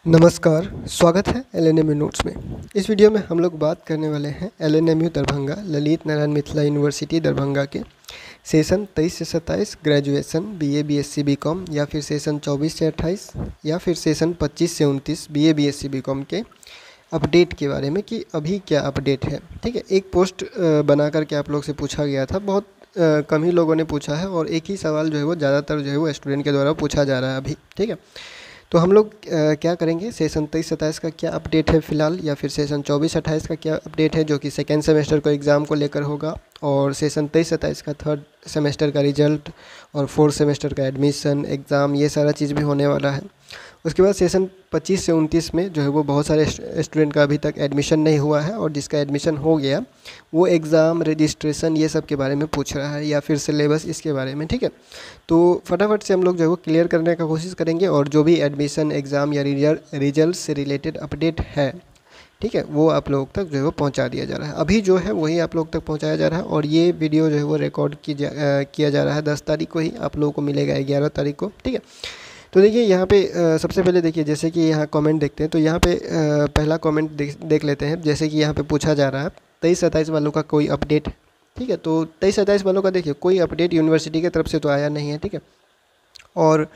नमस्कार, स्वागत है एलएनएमयू नोट्स में। इस वीडियो में हम लोग बात करने वाले हैं एलएनएमयू दरभंगा ललित नारायण मिथिला यूनिवर्सिटी दरभंगा के सेशन 23 से 27 ग्रेजुएशन बीए बीएससी बीकॉम या फिर सेशन 24 से 28 या फिर सेशन 25 से 29 बीए बीएससी बीकॉम के अपडेट के बारे में कि अभी क्या अपडेट है। ठीक है, एक पोस्ट बना करके आप लोग से पूछा गया था, बहुत कम ही लोगों ने पूछा है और एक ही सवाल जो है वो ज़्यादातर जो है वो स्टूडेंट के द्वारा पूछा जा रहा है अभी। ठीक है, तो हम लोग क्या करेंगे, सेशन 23-27 का क्या अपडेट है फ़िलहाल, या फिर सेशन 24-28 का क्या अपडेट है जो कि सेकेंड सेमेस्टर को एग्ज़ाम को लेकर होगा, और सेशन 23-27 का थर्ड सेमेस्टर का रिजल्ट और फोर्थ सेमेस्टर का एडमिशन एग्ज़ाम, ये सारा चीज़ भी होने वाला है। उसके बाद सेशन 25 से 29 में जो है वो बहुत सारे स्टूडेंट का अभी तक एडमिशन नहीं हुआ है, और जिसका एडमिशन हो गया वो एग्ज़ाम रजिस्ट्रेशन ये सब के बारे में पूछ रहा है, या फिर सिलेबस इसके बारे में। ठीक है, तो फटाफट से हम लोग जो है वो क्लियर करने का कोशिश करेंगे, और जो भी एडमिशन एग्ज़ाम या रिजल्ट से रिलेटेड अपडेट है, ठीक है, वो आप लोग तक जो है वो पहुंचा दिया जा रहा है। अभी जो है वही आप लोग तक पहुंचाया जा रहा है, और ये वीडियो जो है वो रिकॉर्ड किया जा रहा है 10 तारीख को ही, आप लोगों को मिलेगा 11 तारीख को। ठीक है, तो देखिए यहाँ पे सबसे पहले देखिए, जैसे कि यहाँ कमेंट देखते हैं, तो यहाँ पे पहला कमेंट देख लेते हैं। जैसे कि यहाँ पे पूछा जा रहा है 23-27 वालों का कोई अपडेट। ठीक है, तो 23-27 वालों का देखिए कोई अपडेट यूनिवर्सिटी की तरफ से तो आया नहीं है। ठीक है, और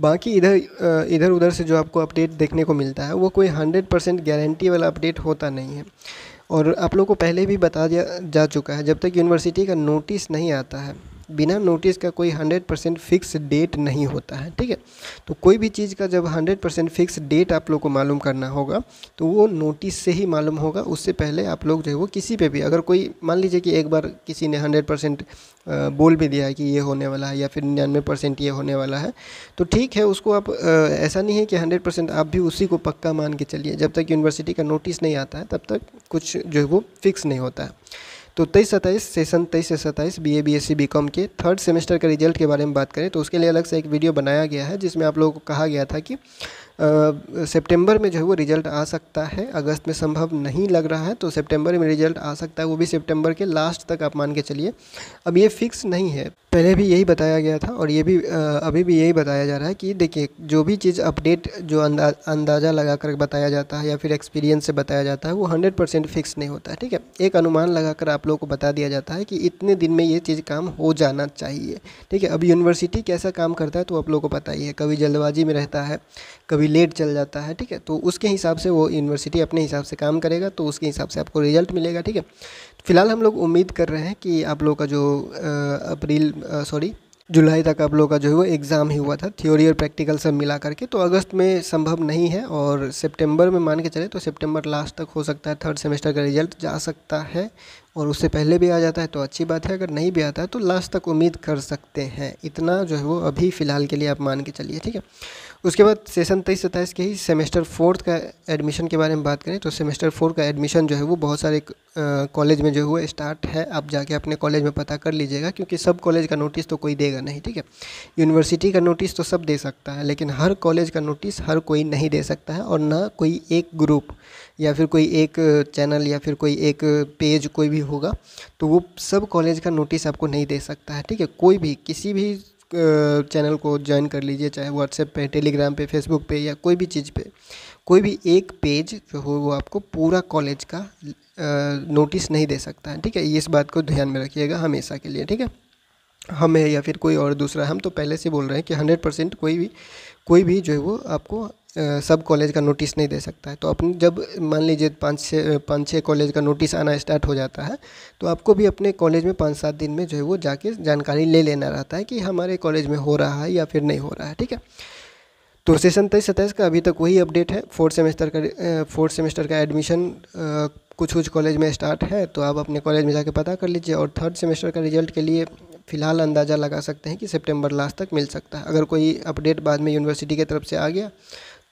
बाकी इधर उधर से जो आपको अपडेट देखने को मिलता है वो कोई 100% गारंटी वाला अपडेट होता नहीं है, और आप लोग को पहले भी बता दिया जा चुका है, जब तक यूनिवर्सिटी का नोटिस नहीं आता है, बिना नोटिस का कोई 100% फिक्स डेट नहीं होता है। ठीक है, तो कोई भी चीज़ का जब 100% फिक्स डेट आप लोग को मालूम करना होगा तो वो नोटिस से ही मालूम होगा। उससे पहले आप लोग जो है वो किसी पे भी, अगर कोई मान लीजिए कि एक बार किसी ने 100% बोल भी दिया है कि ये होने वाला है, या फिर 99% ये होने वाला है, तो ठीक है, उसको आप ऐसा नहीं है कि 100% आप भी उसी को पक्का मान के चलिए। जब तक यूनिवर्सिटी का नोटिस नहीं आता है तब तक कुछ जो है वो फिक्स नहीं होता है। तो 23-27 सेशन 23 से 27 बीए बीएससी बीकॉम के थर्ड सेमेस्टर के रिजल्ट के बारे में बात करें तो उसके लिए अलग से एक वीडियो बनाया गया है, जिसमें आप लोगों को कहा गया था कि सितंबर में जो है वो रिजल्ट आ सकता है। अगस्त में संभव नहीं लग रहा है, तो सितंबर में रिजल्ट आ सकता है, वो भी सितंबर के लास्ट तक आप मान के चलिए। अब ये फिक्स नहीं है, पहले भी यही बताया गया था और ये भी अभी भी यही बताया जा रहा है कि देखिए, जो भी चीज़ अपडेट जो अंदाज़ा लगा कर बताया जाता है या फिर एक्सपीरियंस से बताया जाता है वो 100% फिक्स नहीं होता है। ठीक है, एक अनुमान लगाकर आप लोगों को बता दिया जाता है कि इतने दिन में ये चीज़ काम हो जाना चाहिए। ठीक है, अब यूनिवर्सिटी कैसा काम करता है तो आप लोगों को पता ही है, कभी जल्दबाजी में रहता है, कभी लेट चल जाता है। ठीक है, तो उसके हिसाब से वो यूनिवर्सिटी अपने हिसाब से काम करेगा, तो उसके हिसाब से आपको रिजल्ट मिलेगा। ठीक है, फिलहाल हम लोग उम्मीद कर रहे हैं कि आप लोग का जो जुलाई तक आप लोग का जो है वो एग्ज़ाम ही हुआ था, थ्योरी और प्रैक्टिकल सब मिला करके, तो अगस्त में संभव नहीं है, और सितंबर में मान के चले तो सितंबर लास्ट तक हो सकता है थर्ड सेमेस्टर का रिजल्ट जा सकता है, और उससे पहले भी आ जाता है तो अच्छी बात है, अगर नहीं भी आता है तो लास्ट तक उम्मीद कर सकते हैं। इतना जो है वो अभी फ़िलहाल के लिए आप मान के चलिए। ठीक है, उसके बाद सेशन 23-27 के ही सेमेस्टर फोर्थ का एडमिशन के बारे में बात करें तो सेमेस्टर 4 का एडमिशन जो है वो बहुत सारे कॉलेज में जो है वो स्टार्ट है। आप जाके अपने कॉलेज में पता कर लीजिएगा, क्योंकि सब कॉलेज का नोटिस तो कोई देगा नहीं। ठीक है, यूनिवर्सिटी का नोटिस तो सब दे सकता है, लेकिन हर कॉलेज का नोटिस हर कोई नहीं दे सकता है, और ना कोई एक ग्रुप या फिर कोई एक चैनल या फिर कोई एक पेज कोई भी होगा तो वो सब कॉलेज का नोटिस आपको नहीं दे सकता है। ठीक है, कोई भी किसी भी चैनल को ज्वाइन कर लीजिए, चाहे व्हाट्सएप पे, टेलीग्राम पे, फेसबुक पे, या कोई भी चीज़ पे, कोई भी एक पेज जो हो वो आपको पूरा कॉलेज का नोटिस नहीं दे सकता है। ठीक है, इस बात को ध्यान में रखिएगा हमेशा के लिए। ठीक है, हमें या फिर कोई और दूसरा, हम तो पहले से बोल रहे हैं कि 100% कोई भी जो है वो आपको सब कॉलेज का नोटिस नहीं दे सकता है। तो अपने जब मान लीजिए 5-6 कॉलेज का नोटिस आना स्टार्ट हो जाता है, तो आपको भी अपने कॉलेज में 5-7 दिन में जो है वो जाके जानकारी ले लेना रहता है कि हमारे कॉलेज में हो रहा है या फिर नहीं हो रहा है। ठीक है, तो सेशन 23-27 का अभी तक वही अपडेट है। फोर्थ सेमेस्टर का एडमिशन कुछ कॉलेज में स्टार्ट है, तो आप अपने कॉलेज में जाके पता कर लीजिए, और थर्ड सेमेस्टर का रिजल्ट के लिए फ़िलहाल अंदाज़ा लगा सकते हैं कि सितंबर लास्ट तक मिल सकता है। अगर कोई अपडेट बाद में यूनिवर्सिटी की तरफ से आ गया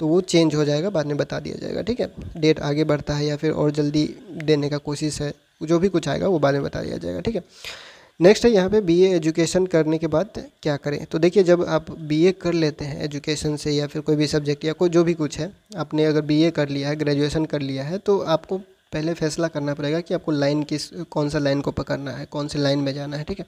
तो वो चेंज हो जाएगा, बाद में बता दिया जाएगा। ठीक है, डेट आगे बढ़ता है या फिर और जल्दी देने का कोशिश है, जो भी कुछ आएगा वो बाद में बता दिया जाएगा। ठीक है, नेक्स्ट है यहाँ पे बीए एजुकेशन करने के बाद क्या करें। तो देखिए, जब आप बीए कर लेते हैं एजुकेशन से, या फिर कोई भी सब्जेक्ट या कोई जो भी कुछ है, आपने अगर बीए कर लिया है, ग्रेजुएशन कर लिया है, तो आपको पहले फैसला करना पड़ेगा कि आपको लाइन कौन सा लाइन को पकड़ना है, कौन से लाइन में जाना है, ठीक है।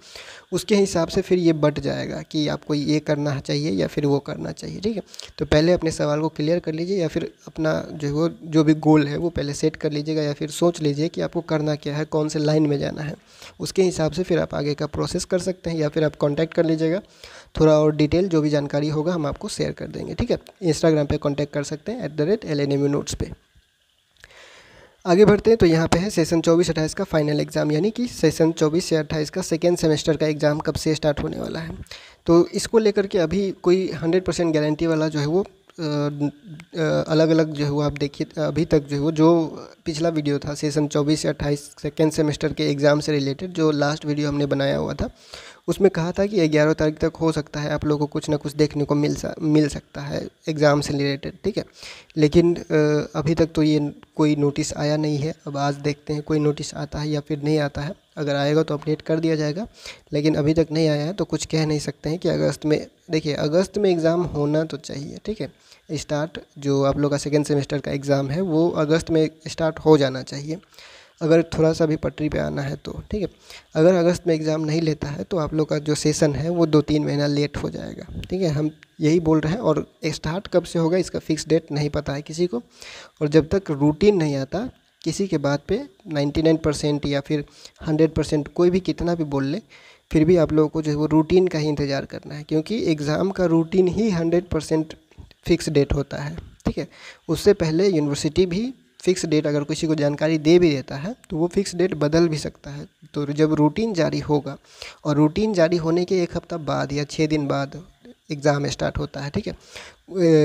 उसके हिसाब से फिर ये बट जाएगा कि आपको ये करना चाहिए या फिर वो करना चाहिए, ठीक है। तो पहले अपने सवाल को क्लियर कर लीजिए, या फिर अपना जो भी गोल है वो पहले सेट कर लीजिएगा, या फिर सोच लीजिए कि आपको करना क्या है, कौन से लाइन में जाना है। उसके हिसाब से फिर आप आगे का प्रोसेस कर सकते हैं, या फिर आप कांटेक्ट कर लीजिएगा। थोड़ा और डिटेल जो भी जानकारी होगा हम आपको शेयर कर देंगे, ठीक है। इंस्टाग्राम पे कांटेक्ट कर सकते हैं @LNMU नोट्स पे। आगे बढ़ते हैं तो यहाँ पे है सेशन 24-28 का फाइनल एग्ज़ाम, यानी कि सेशन 24 से 28 का सेकेंड सेमेस्टर का एग्ज़ाम कब से स्टार्ट होने वाला है। तो इसको लेकर के अभी कोई 100% गारंटी वाला जो है वो अलग अलग जो है वो आप देखिए, अभी तक जो है वो जो पिछला वीडियो था सेशन 24 से 28 सेकेंड सेमेस्टर के एग्ज़ाम से रिलेटेड, जो लास्ट वीडियो हमने बनाया हुआ था, उसमें कहा था कि 11 तारीख तक हो सकता है आप लोगों को कुछ ना कुछ देखने को मिल सकता है एग्ज़ाम से रिलेटेड, ठीक है। लेकिन अभी तक तो ये कोई नोटिस आया नहीं है। अब आज देखते हैं कोई नोटिस आता है या फिर नहीं आता है। अगर आएगा तो अपडेट कर दिया जाएगा, लेकिन अभी तक नहीं आया है तो कुछ कह नहीं सकते हैं कि अगस्त में। देखिए, अगस्त में एग्ज़ाम होना तो चाहिए, ठीक है। स्टार्ट जो आप लोग का सेकेंड सेमेस्टर का एग्ज़ाम है वो अगस्त में स्टार्ट हो जाना चाहिए, अगर थोड़ा सा भी पटरी पे आना है तो, ठीक है। अगर अगस्त में एग्ज़ाम नहीं लेता है तो आप लोग का जो सेशन है वो 2-3 महीना लेट हो जाएगा, ठीक है। हम यही बोल रहे हैं, और स्टार्ट कब से होगा इसका फ़िक्स डेट नहीं पता है किसी को। और जब तक रूटीन नहीं आता किसी के बात पे 99% या फिर 100% कोई भी कितना भी बोल ले, फिर भी आप लोगों को जो है वो रूटीन का ही इंतज़ार करना है, क्योंकि एग्ज़ाम का रूटीन ही 100% फिक्स डेट होता है, ठीक है। उससे पहले यूनिवर्सिटी भी फ़िक्स डेट अगर किसी को जानकारी दे भी देता है तो वो फ़िक्स डेट बदल भी सकता है। तो जब रूटीन जारी होगा, और रूटीन जारी होने के 1 हफ़्ता बाद या 6 दिन बाद एग्ज़ाम स्टार्ट होता है, ठीक है।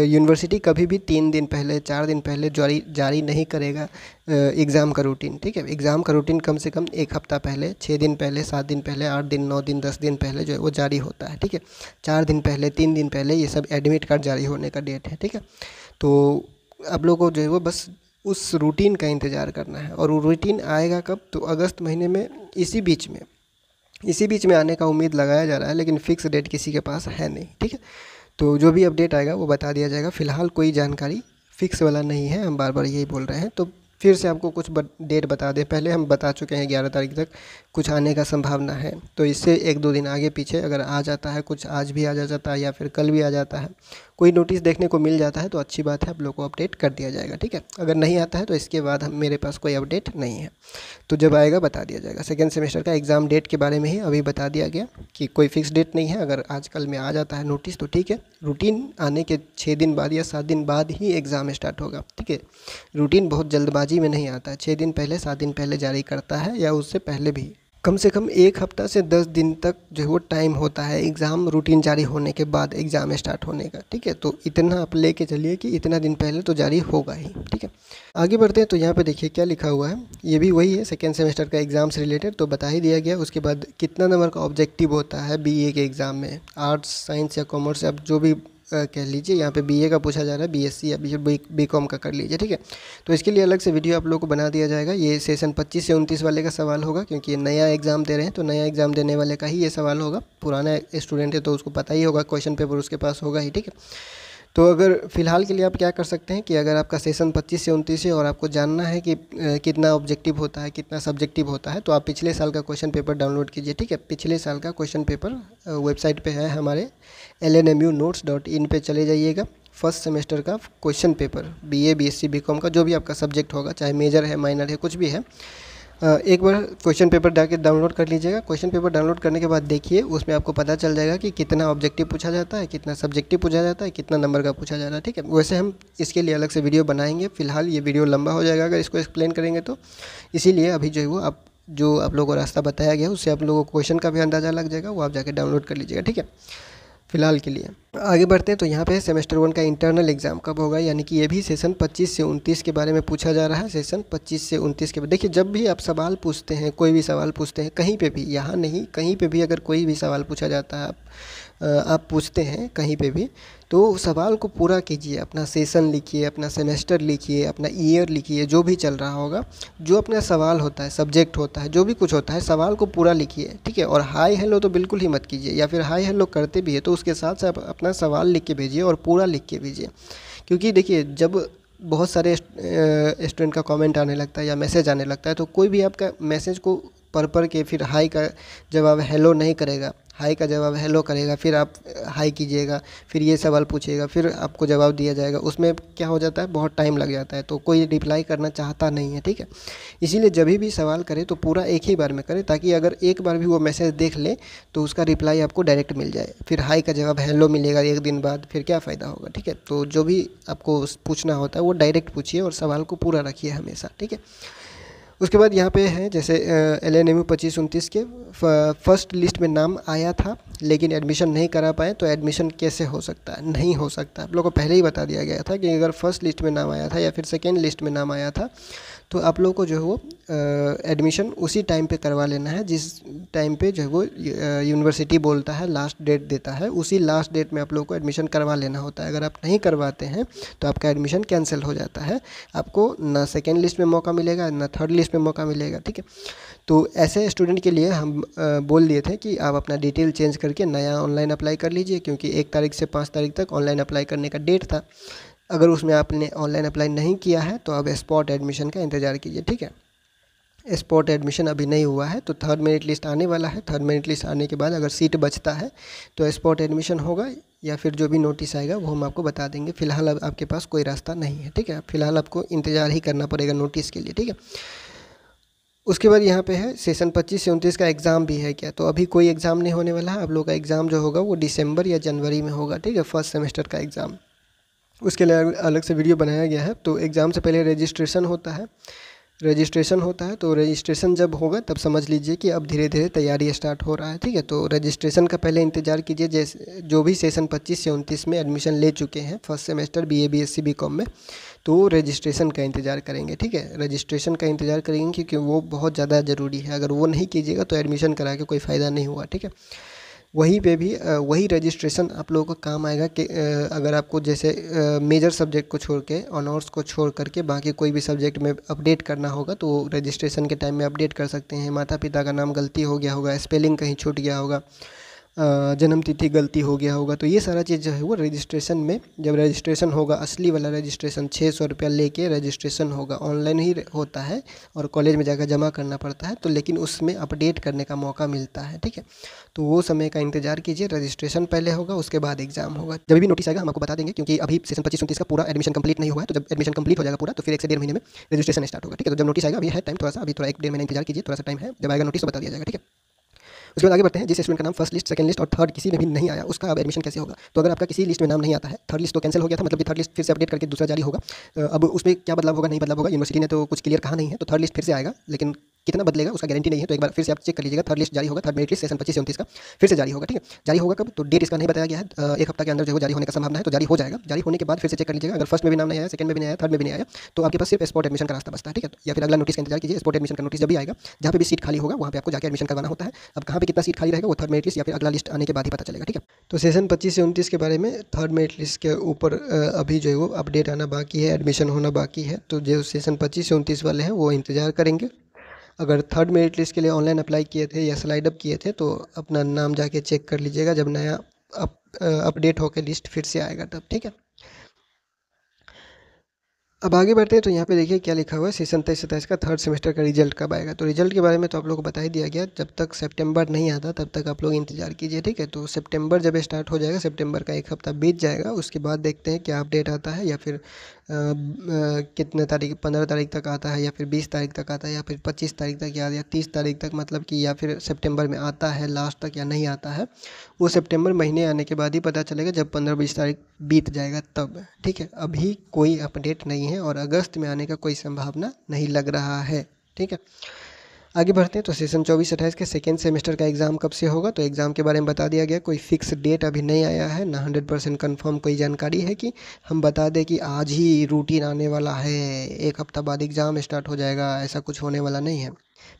यूनिवर्सिटी कभी भी 3 दिन पहले 4 दिन पहले जारी नहीं करेगा एग्ज़ाम का रूटीन, ठीक है। एग्ज़ाम का रूटीन कम से कम 1 हफ़्ता पहले, 6 दिन पहले, 7 दिन पहले, 8 दिन, 9 दिन, 10 दिन पहले जो है वो जारी होता है, ठीक है। 4 दिन पहले, 3 दिन पहले ये सब एडमिट कार्ड जारी होने का डेट है, ठीक है। तो आप लोगों को जो है वो बस उस रूटीन का इंतज़ार करना है, और वो रूटीन आएगा कब, तो अगस्त महीने में इसी बीच में आने का उम्मीद लगाया जा रहा है, लेकिन फ़िक्स डेट किसी के पास है नहीं, ठीक है। तो जो भी अपडेट आएगा वो बता दिया जाएगा। फ़िलहाल कोई जानकारी फ़िक्स वाला नहीं है, हम बार बार यही बोल रहे हैं। तो फिर से आपको कुछ डेट बता दें, पहले हम बता चुके हैं 11 तारीख तक कुछ आने का संभावना है, तो इससे 1-2 दिन आगे पीछे अगर आ जाता है, कुछ आज भी आ जाता है या फिर कल भी आ जाता है, कोई नोटिस देखने को मिल जाता है तो अच्छी बात है, आप लोग को अपडेट कर दिया जाएगा, ठीक है। अगर नहीं आता है तो इसके बाद मेरे पास कोई अपडेट नहीं है, तो जब आएगा बता दिया जाएगा। सेकेंड सेमेस्टर का एग्ज़ाम डेट के बारे में ही अभी बता दिया गया कि कोई फ़िक्स डेट नहीं है। अगर आजकल में आ जाता है नोटिस तो ठीक है, रूटीन आने के 6 दिन बाद या 7 दिन बाद ही एग्ज़ाम स्टार्ट होगा, ठीक है। रूटीन बहुत जल्दबाजी में नहीं आता है, 6 दिन पहले 7 दिन पहले जारी करता है, या उससे पहले भी। कम से कम 1 हफ़्ता से 10 दिन तक जो है वो टाइम होता है एग्ज़ाम रूटीन जारी होने के बाद एग्ज़ाम स्टार्ट होने का, ठीक है। तो इतना आप लेके चलिए कि इतना दिन पहले तो जारी होगा ही, ठीक है। आगे बढ़ते हैं तो यहाँ पे देखिए क्या लिखा हुआ है, ये भी वही है सेकेंड सेमेस्टर का एग्ज़ाम से रिलेटेड, तो बता ही दिया गया। उसके बाद कितना नंबर का ऑब्जेक्टिव होता है बीए के एग्ज़ाम में, आर्ट्स, साइंस या कॉमर्स, अब जो भी कह लीजिए। यहाँ पे बीए का पूछा जा रहा है, बीएससी या बीकॉम का कर लीजिए, ठीक है। तो इसके लिए अलग से वीडियो आप लोगों को बना दिया जाएगा। ये सेशन 25 से 29 वाले का सवाल होगा, क्योंकि ये नया एग्ज़ाम दे रहे हैं, तो नया एग्ज़ाम देने वाले का ही ये सवाल होगा। पुराना स्टूडेंट है तो उसको पता ही होगा, क्वेश्चन पेपर उसके पास होगा ही, ठीक है। तो अगर फ़िलहाल के लिए आप क्या कर सकते हैं कि अगर आपका सेशन 25 से 29 है और आपको जानना है कि कितना ऑब्जेक्टिव होता है, कितना सब्जेक्टिव होता है, तो आप पिछले साल का क्वेश्चन पेपर डाउनलोड कीजिए, ठीक है। पिछले साल का क्वेश्चन पेपर वेबसाइट पे है हमारे lnmunotes.in पे चले जाइएगा। फर्स्ट सेमेस्टर का question paper BA, BSc, BCom का जो भी आपका सब्जेक्ट होगा, चाहे मेजर है, माइनर है, कुछ भी है, एक बार क्वेश्चन पेपर जाके डाउनलोड कर लीजिएगा। क्वेश्चन पेपर डाउनलोड करने के बाद देखिए, उसमें आपको पता चल जाएगा कि कितना ऑब्जेक्टिव पूछा जाता है, कितना सब्जेक्टिव पूछा जाता है, कितना नंबर का पूछा जाता है, ठीक है। वैसे हम इसके लिए अलग से वीडियो बनाएंगे, फ़िलहाल ये वीडियो लंबा हो जाएगा अगर इसको एक्सप्लेन करेंगे तो। इसीलिए अभी जो है वो आप लोगों को रास्ता बताया गया उससे आप लोगों को क्वेश्चन का भी अंदाज़ा लग जाएगा, वो आप जाके डाउनलोड कर लीजिएगा, ठीक है। फ़िलहाल के लिए आगे बढ़ते हैं तो यहाँ पे सेमेस्टर 1 का इंटरनल एग्ज़ाम कब होगा, यानी कि ये भी सेशन 25 से 29 के बारे में पूछा जा रहा है। सेशन 25 से 29 के बाद देखिए, जब भी आप सवाल पूछते हैं, कोई भी सवाल पूछते हैं कहीं पे भी, यहाँ नहीं कहीं पे भी, अगर कोई भी सवाल पूछा जाता है, आप पूछते हैं कहीं पे भी, तो सवाल को पूरा कीजिए। अपना सेशन लिखिए, अपना सेमेस्टर लिखिए, अपना ईयर लिखिए, जो भी चल रहा होगा, जो अपना सवाल होता है, सब्जेक्ट होता है, जो भी कुछ होता है, सवाल को पूरा लिखिए, ठीक है। और हाय हेलो तो बिल्कुल ही मत कीजिए, या फिर हाय हेलो करते भी है तो उसके साथ साथ अपना सवाल लिख के भेजिए और पूरा लिख के भेजिए। क्योंकि देखिए, जब बहुत सारे स्टूडेंट का कमेंट आने लगता है या मैसेज आने लगता है, तो कोई भी आपका मैसेज को पढ़ के फिर हाई का जवाब हेलो नहीं करेगा, हाई का जवाब हेलो करेगा, फिर आप हाई कीजिएगा, फिर ये सवाल पूछिएगा, फिर आपको जवाब दिया जाएगा, उसमें क्या हो जाता है, बहुत टाइम लग जाता है, तो कोई रिप्लाई करना चाहता नहीं है, ठीक है। इसीलिए जब भी सवाल करें तो पूरा एक ही बार में करें, ताकि अगर एक बार भी वो मैसेज देख ले तो उसका रिप्लाई आपको डायरेक्ट मिल जाए, फिर हाई का जवाब हेलो मिलेगा एक दिन बाद, फिर क्या फ़ायदा होगा, ठीक है। तो जो भी आपको पूछना होता है वो डायरेक्ट पूछिए और सवाल को पूरा रखिए हमेशा, ठीक है। उसके बाद यहाँ पे है जैसे LNMU 25-29 के फर्स्ट लिस्ट में नाम आया था लेकिन एडमिशन नहीं करा पाए, तो एडमिशन कैसे हो सकता है, नहीं हो सकता। आप लोगों को पहले ही बता दिया गया था कि अगर फर्स्ट लिस्ट में नाम आया था या फिर सेकेंड लिस्ट में नाम आया था तो आप लोगों को जो है वो एडमिशन उसी टाइम पे करवा लेना है, जिस टाइम पे जो है वो यूनिवर्सिटी बोलता है, लास्ट डेट देता है, उसी लास्ट डेट में आप लोगों को एडमिशन करवा लेना होता है। अगर आप नहीं करवाते हैं तो आपका एडमिशन कैंसिल हो जाता है, आपको ना सेकेंड लिस्ट में मौका मिलेगा ना थर्ड लिस्ट में मौका मिलेगा, ठीक है। तो ऐसे स्टूडेंट के लिए हम बोल दिए थे कि आप अपना डिटेल चेंज करके नया ऑनलाइन अप्लाई कर लीजिए, क्योंकि 1 तारीख से 5 तारीख तक ऑनलाइन अप्लाई करने का डेट था। अगर उसमें आपने ऑनलाइन अप्लाई नहीं किया है तो अब स्पॉट एडमिशन का इंतज़ार कीजिए, ठीक है। स्पॉट एडमिशन अभी नहीं हुआ है तो थर्ड मेरिट लिस्ट आने वाला है, थर्ड मेरिट लिस्ट आने के बाद अगर सीट बचता है तो स्पॉट एडमिशन होगा, या फिर जो भी नोटिस आएगा वो हम आपको बता देंगे। फिलहाल अब आपके पास कोई रास्ता नहीं है, ठीक है। फिलहाल आपको इंतज़ार ही करना पड़ेगा नोटिस के लिए, ठीक है। उसके बाद यहाँ पे है सेशन 25 से 29 का एग्ज़ाम भी है क्या, तो अभी कोई एग्ज़ाम नहीं होने वाला है। आप लोग का एग्ज़ाम जो होगा वो दिसंबर या जनवरी में होगा, ठीक है, फर्स्ट सेमेस्टर का एग्ज़ाम। उसके लिए अलग से वीडियो बनाया गया है। तो एग्ज़ाम से पहले रजिस्ट्रेशन होता है, तो रजिस्ट्रेशन जब होगा तब समझ लीजिए कि अब धीरे धीरे तैयारी स्टार्ट हो रहा है, ठीक है। तो रजिस्ट्रेशन का पहले इंतज़ार कीजिए, जैसे जो भी सेशन 25 से 29 में एडमिशन ले चुके हैं first semester BA BSc BCom में, तो रजिस्ट्रेशन का इंतज़ार करेंगे, ठीक है। रजिस्ट्रेशन का इंतज़ार करेंगे क्योंकि वो बहुत ज़्यादा ज़रूरी है। अगर वो नहीं कीजिएगा तो एडमिशन करा के कोई फ़ायदा नहीं हुआ, ठीक है। वहीं पे भी वही रजिस्ट्रेशन आप लोगों को काम आएगा कि अगर आपको जैसे मेजर सब्जेक्ट को छोड़ के, ऑनर्स को छोड़ करके बाकी कोई भी सब्जेक्ट में अपडेट करना होगा तो रजिस्ट्रेशन के टाइम में अपडेट कर सकते हैं। माता पिता का नाम गलती हो गया होगा, स्पेलिंग कहीं छूट गया होगा, जन्म तिथि गलती हो गया होगा, तो ये सारा चीज़ जो है वो रजिस्ट्रेशन में, जब रजिस्ट्रेशन होगा असली वाला रजिस्ट्रेशन 600 रुपया लेके रजिस्ट्रेशन होगा, ऑनलाइन ही होता है और कॉलेज में जाकर जमा करना पड़ता है, तो लेकिन उसमें अपडेट करने का मौका मिलता है, ठीक है। तो वो समय का इंतजार कीजिए, रजिस्ट्रेशन पहले होगा उसके बाद एग्जाम होगा। जब भी नोटिस आएगा हम आपको बता देंगे, क्योंकि अभी सेशन 25-29 का पूरा एडमिशन कंप्लीट नहीं हुआ है। तो जब एडमिशन कंप्लीट हो जाएगा पूरा तो फिर 1 से 1.5 महीने में रजिस्ट्रेशन स्टार्ट होगा, ठीक है। तो जब नोटिस आएगा, अभी है टाइम थोड़ा सा, अभी थोड़ा 1-1.5 महीना इंतजार कीजिए, थोड़ा सा टाइम है, जब आएगा नोटिस तो बता दिया जाएगा, ठीक है। उसके बाद आगे बढ़ते हैं। जिस स्टूडेंट का नाम फर्स्ट लिस्ट, सेकंड लिस्ट और थर्ड किसी में भी नहीं आया उसका अब एडमिशन कैसे होगा। तो अगर आपका किसी लिस्ट में नाम नहीं आता है, थर्ड लिस्ट तो कैंसिल हो गया था, मतलब कि थर्ड लिस्ट फिर से अपडेट करके दूसरा जारी होगा। अब उसमें क्या बदलाव होगा, नहीं बदलाव होगा, यूनिवर्सिटी ने तो कुछ क्लियर कहा नहीं है, तो थर्ड लिस्ट फिर से आएगा, लेकिन कितना बदलेगा उसका गारंटी नहीं है। तो एक बार फिर से आप चेक कर लीजिएगा, थर्ड लिस्ट जारी होगा, थर्ड मेरिट लिस्ट सेशन 25 से 29 का फिर से जारी होगा, ठीक है। जारी होगा कब, तो डेट इसका नहीं बताया गया है, 1 हफ्ता के अंदर जो है जारी होने का संभावना है, तो जारी हो जाएगा। जारी होने के बाद फिर से चेक कर लीजिएगा, अगर फर्स्ट में भी नाम नहीं आया, सेकंड में भी नहीं आया, थर्ड में भी नहीं आया, तो आपके पास सिर्फ स्पॉट एडमिशन का रास्ता बचता है, ठीक है। या फिर अगला नोटिस का इंतजार कीजिए, स्पॉट एडमिशन का नोटिस जब भी आएगा, जहाँ पे भी सीट खाली होगा वहाँ पे आपको जाकर एडमिशन करवाना होता है। अब कहाँ पे कितना सीट खाली रहेगा वो थर्ड मेरिट लिस्ट या फिर अगला लिस्ट आने के बाद ही पता चलेगा, ठीक है। तो सेशन 25 से 29 के बारे में थर्ड मेरिट लिस्ट के ऊपर अभी जो है वो अपडेट आना बाकी है, एडमिशन होना बाकी है। तो जो सेशन 25 से 29 वाले हैं वो इंतज़ार करेंगे। अगर थर्ड मेरिट लिस्ट के लिए ऑनलाइन अप्लाई किए थे या स्लाइड अप किए थे तो अपना नाम जाके चेक कर लीजिएगा, जब नया अपडेट होकर लिस्ट फिर से आएगा तब, ठीक है। अब आगे बढ़ते हैं। तो यहाँ पे देखिए क्या लिखा हुआ है, सेशन 23-27 का थर्ड सेमेस्टर का रिजल्ट कब आएगा। तो रिजल्ट के बारे में तो आप लोगों को बता ही दिया गया, जब तक सितंबर नहीं आता तब तक आप लोग इंतजार कीजिए, ठीक है। तो सितंबर जब स्टार्ट हो जाएगा, सितंबर का 1 हफ्ता बीत जाएगा, उसके बाद देखते हैं क्या अपडेट आता है, या फिर कितने तारीख, 15 तारीख तक आता है, या फिर 20 तारीख तक आता है, या फिर 25 तारीख तक, या 30 तारीख तक, मतलब कि या फिर सितंबर में आता है लास्ट तक या नहीं आता है। वो सितंबर महीने आने के बाद ही पता चलेगा, जब 15-20 तारीख बीत जाएगा तब, ठीक है। अभी कोई अपडेट नहीं है और अगस्त में आने का कोई संभावना नहीं लग रहा है, ठीक है। आगे बढ़ते हैं। तो सेशन 24-28 के सेकेंड सेमेस्टर का एग्ज़ाम कब से होगा, तो एग्ज़ाम के बारे में बता दिया गया, कोई फिक्स डेट अभी नहीं आया है, ना 100% कन्फर्म कोई जानकारी है कि हम बता दें कि आज ही रूटीन आने वाला है, 1 हफ्ता बाद एग्ज़ाम स्टार्ट हो जाएगा, ऐसा कुछ होने वाला नहीं है,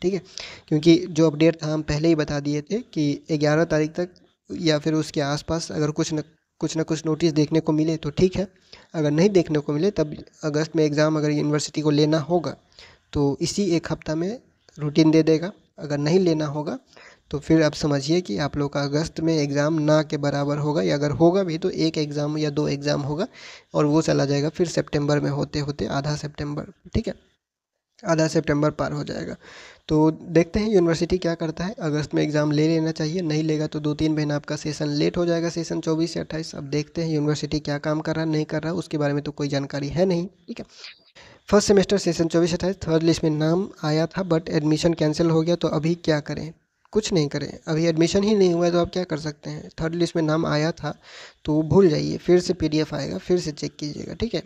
ठीक है। क्योंकि जो अपडेट था हम पहले ही बता दिए थे कि 11 तारीख तक या फिर उसके आसपास अगर कुछ न कुछ नोटिस देखने को मिले तो ठीक है, अगर नहीं देखने को मिले तब अगस्त में एग्ज़ाम अगर यूनिवर्सिटी को लेना होगा तो इसी 1 हफ्ता में रूटीन दे देगा। अगर नहीं लेना होगा तो फिर आप समझिए कि आप लोग का अगस्त में एग्ज़ाम ना के बराबर होगा, या अगर होगा भी तो एक एग्ज़ाम या 2 एग्ज़ाम होगा और वो चला जाएगा फिर सितंबर में होते होते आधा सितंबर, ठीक है, आधा सितंबर पार हो जाएगा। तो देखते हैं यूनिवर्सिटी क्या करता है, अगस्त में एग्ज़ाम ले लेना चाहिए, नहीं लेगा तो 2-3 महीना आपका सेशन लेट हो जाएगा, सेशन 24 से 28। अब देखते हैं यूनिवर्सिटी क्या काम कर रहा है नहीं कर रहा है, उसके बारे में तो कोई जानकारी है नहीं, ठीक है। First semester session 24-28 third list में नाम आया था बट एडमिशन कैंसिल हो गया, तो अभी क्या करें? कुछ नहीं करें, अभी एडमिशन ही नहीं हुआ है तो आप क्या कर सकते हैं। थर्ड लिस्ट में नाम आया था तो भूल जाइए, फिर से पीडीएफ आएगा, फिर से चेक कीजिएगा, ठीक है।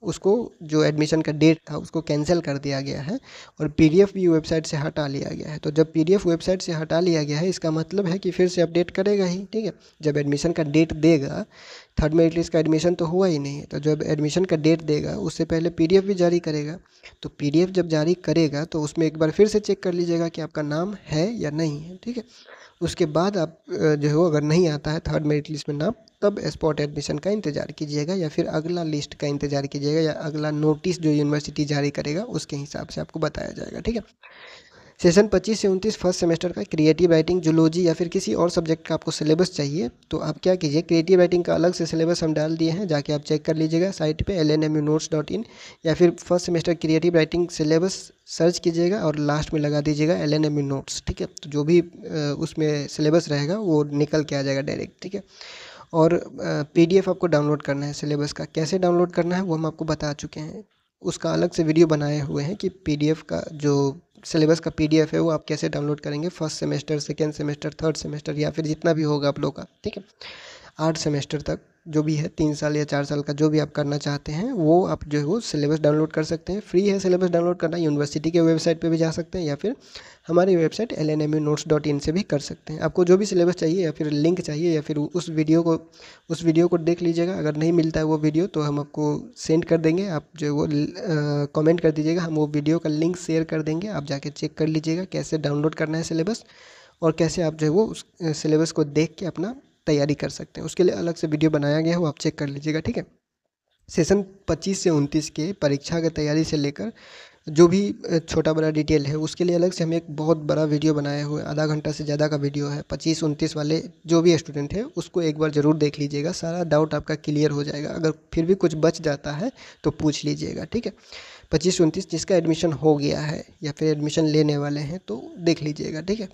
उसको जो एडमिशन का डेट था उसको कैंसिल कर दिया गया है और पीडीएफ भी वेबसाइट से हटा लिया गया है। तो जब पीडीएफ वेबसाइट से हटा लिया गया है इसका मतलब है कि फिर से अपडेट करेगा ही, ठीक है। जब एडमिशन का डेट देगा, थर्ड मेरिट लिस्ट का एडमिशन तो हुआ ही नहीं है, तो जब एडमिशन का डेट देगा उससे पहले पीडीएफ भी जारी करेगा। तो पीडीएफ जब जारी करेगा तो उसमें एक बार फिर से चेक कर लीजिएगा कि आपका नाम है या नहीं है, ठीक है। उसके बाद आप जो है वो अगर नहीं आता है थर्ड मेरिट लिस्ट में नाम, तब स्पॉट एडमिशन का इंतज़ार कीजिएगा या फिर अगला लिस्ट का इंतज़ार कीजिएगा या अगला नोटिस जो यूनिवर्सिटी जारी करेगा उसके हिसाब से आपको बताया जाएगा, ठीक है। सेशन 25 से 29 फर्स्ट सेमेस्टर का क्रिएटिव राइटिंग, जूलॉजी या फिर किसी और सब्जेक्ट का आपको सिलेबस चाहिए तो आप क्या कीजिए, क्रिएटिव राइटिंग का अलग से सिलेबस हम डाल दिए हैं, जाके आप चेक कर लीजिएगा साइट पे lnmunotes.in, या फिर first semester creative writing syllabus search कीजिएगा और लास्ट में लगा दीजिएगा LNMU नोट्स, ठीक है। तो जो भी उसमें सिलेबस रहेगा वो निकल के आ जाएगा डायरेक्ट, ठीक है। और पीडीएफ आपको डाउनलोड करना है सिलेबस का, कैसे डाउनलोड करना है वो हम आपको बता चुके हैं, उसका अलग से वीडियो बनाए हुए हैं कि पीडीएफ का जो सिलेबस का पीडीएफ है वो आप कैसे डाउनलोड करेंगे first semester, second semester, third semester या फिर जितना भी होगा आप लोग का, ठीक है। 8 सेमेस्टर तक जो भी है, 3 साल या 4 साल का जो भी आप करना चाहते हैं वो आप जो है वो सिलेबस डाउनलोड कर सकते हैं। फ्री है सिलेबस डाउनलोड करना, यूनिवर्सिटी के वेबसाइट पे भी जा सकते हैं या फिर हमारी वेबसाइट lnmunotes.in से भी कर सकते हैं। आपको जो भी सिलेबस चाहिए या फिर लिंक चाहिए या फिर उस वीडियो को देख लीजिएगा। अगर नहीं मिलता है वो वीडियो तो हम आपको सेंड कर देंगे, आप जो है वो कमेंट कर दीजिएगा, हम वो वीडियो का लिंक शेयर कर देंगे, आप जाके चेक कर लीजिएगा कैसे डाउनलोड करना है सिलेबस और कैसे आप जो है वो उस सिलेबस को देख के अपना तैयारी कर सकते हैं। उसके लिए अलग से वीडियो बनाया गया है, वो आप चेक कर लीजिएगा, ठीक है। सेशन 25 से 29 के परीक्षा की तैयारी से लेकर जो भी छोटा बड़ा डिटेल है उसके लिए अलग से हम एक बहुत बड़ा वीडियो बनाए हुए, आधा घंटा से ज़्यादा का वीडियो है। 25-29 वाले जो भी स्टूडेंट है उसको एक बार ज़रूर देख लीजिएगा, सारा डाउट आपका क्लियर हो जाएगा। अगर फिर भी कुछ बच जाता है तो पूछ लीजिएगा, ठीक है। 25-29 जिसका एडमिशन हो गया है या फिर एडमिशन लेने वाले हैं तो देख लीजिएगा, ठीक है।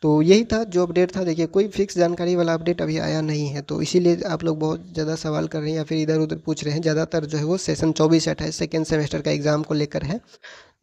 तो यही था जो अपडेट था। देखिए कोई फिक्स जानकारी वाला अपडेट अभी आया नहीं है, तो इसीलिए आप लोग बहुत ज़्यादा सवाल कर रहे हैं या फिर इधर उधर पूछ रहे हैं। ज़्यादातर जो है वो सेशन 24-28 सेकेंड सेमेस्टर का एग्ज़ाम को लेकर है,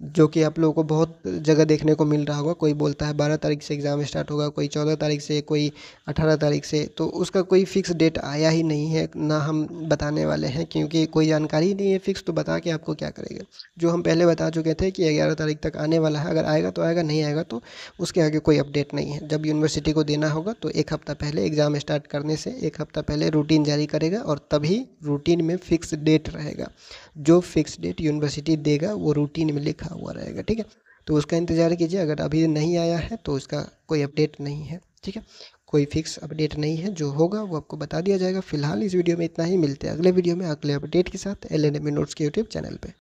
जो कि आप लोगों को बहुत जगह देखने को मिल रहा होगा। कोई बोलता है 12 तारीख से एग्ज़ाम स्टार्ट होगा, कोई 14 तारीख से, कोई 18 तारीख से, तो उसका कोई फ़िक्स डेट आया ही नहीं है, ना हम बताने वाले हैं क्योंकि कोई जानकारी नहीं है फ़िक्स, तो बता के आपको क्या करेंगे। जो हम पहले बता चुके थे कि 11 तारीख तक आने वाला है, अगर आएगा तो आएगा, नहीं आएगा तो उसके आगे कोई अपडेट नहीं है। जब यूनिवर्सिटी को देना होगा तो एक हफ़्ता पहले, एग्ज़ाम स्टार्ट करने से एक हफ़्ता पहले रूटीन जारी करेगा और तभी रूटीन में फ़िक्स डेट रहेगा। जो फिक्स डेट यूनिवर्सिटी देगा वो रूटीन में लिखा हुआ रहेगा, ठीक है। तो उसका इंतज़ार कीजिए, अगर अभी नहीं आया है तो उसका कोई अपडेट नहीं है, ठीक है। कोई फिक्स अपडेट नहीं है, जो होगा वो आपको बता दिया जाएगा। फिलहाल इस वीडियो में इतना ही, मिलते हैं अगले वीडियो में अगले अपडेट के साथ LNMU नोट्स के यूट्यूब चैनल पे।